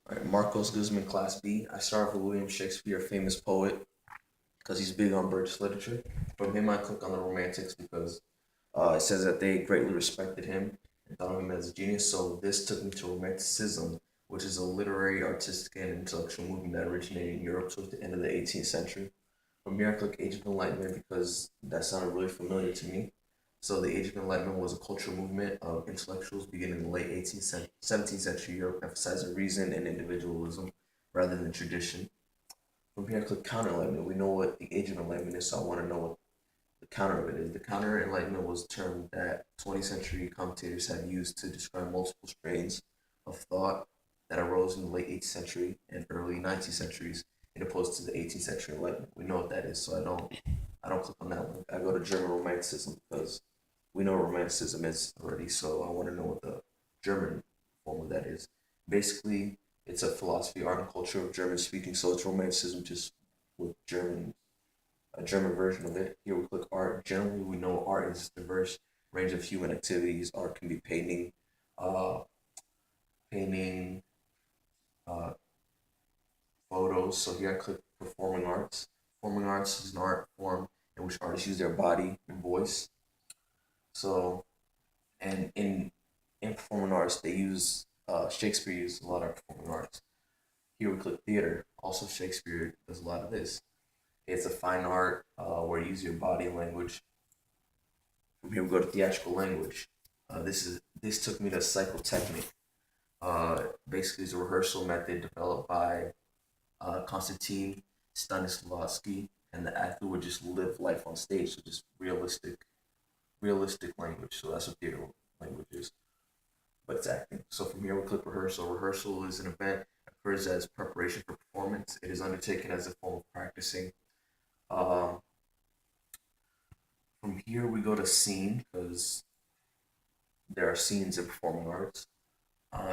All right, Marcos Guzman, Class B. I start off with William Shakespeare, a famous poet, because he's big on British literature. From him, I click on the Romantics because it says that they greatly respected him and thought of him as a genius. So this took me to Romanticism, which is a literary, artistic, and intellectual movement that originated in Europe towards the end of the 18th century. From here, I click Age of Enlightenment because that sounded really familiar to me. So the Age of Enlightenment was a cultural movement of intellectuals beginning in the late 17th century Europe, emphasizing reason and individualism rather than tradition. From here, I click Counter Enlightenment. We know what the Age of Enlightenment is, so I want to know what the counter of it is. The Counter Enlightenment was a term that 20th century commentators have used to describe multiple strains of thought that arose in the late 18th century and early 19th centuries, in opposed to the 18th century Enlightenment. We know what that is, so I don't click on that one. I go to German Romanticism because we know what Romanticism is already, so I want to know what the German form of that is. Basically, it's a philosophy, art, and culture of German speaking, so it's Romanticism just with German, a German version of it. Here we click art. Generally, we know art is a diverse range of human activities. Art can be uh, painting, uh, photos. So here I click performing arts. Performing arts is an art form in which artists use their body and voice. So, and in performing arts, they use Shakespeare used a lot of performing arts. Here we click theater. Also, Shakespeare does a lot of this. It's a fine art where you use your body and language. From here we go to theatrical language. This took me to psychotechnic. Basically, it's a rehearsal method developed by Konstantin Stanislavski, and the actor would just live life on stage, so just realistic language. So that's what theater language is, but it's acting. So from here we click rehearsal. Rehearsal is an event that occurs as preparation for performance. It is undertaken as a form of practicing. Um, from here we go to scene because there are scenes in performing arts.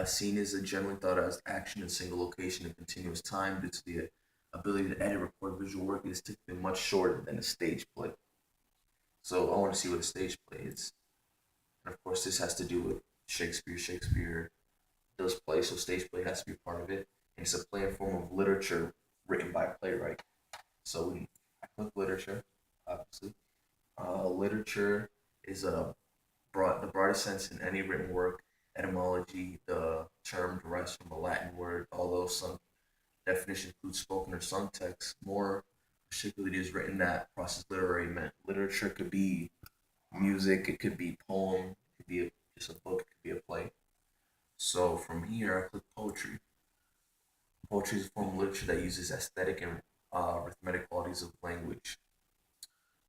Scene is generally thought of as action in single location and continuous time due to the ability to edit, record visual work. It is typically much shorter than a stage play. So I want to see what a stage play is. And of course, this has to do with Shakespeare. Shakespeare does play, so stage play has to be a part of it. And it's a play in form of literature written by a playwright. So I click literature, obviously. Literature is the broadest sense in any written work. Etymology, the term derives from a Latin word, although some definition includes spoken or sung text. More particularly, it is written that process literary meant. Literature could be music, it could be poem, it could be just a book, it could be a play. So from here, I click poetry. Poetry is a form of literature that uses aesthetic and arithmetic qualities of language.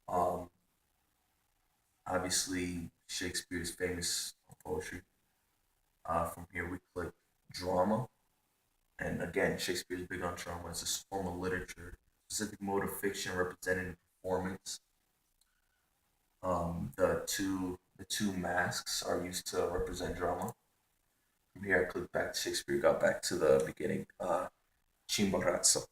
Um, Obviously, Shakespeare is famous for poetry. From here, we click drama. And again, Shakespeare is big on drama. It's a form of literature, specific mode of fiction represented in performance. The two masks are used to represent drama. From here, I click back to Shakespeare, got back to the beginning. Chimborazo.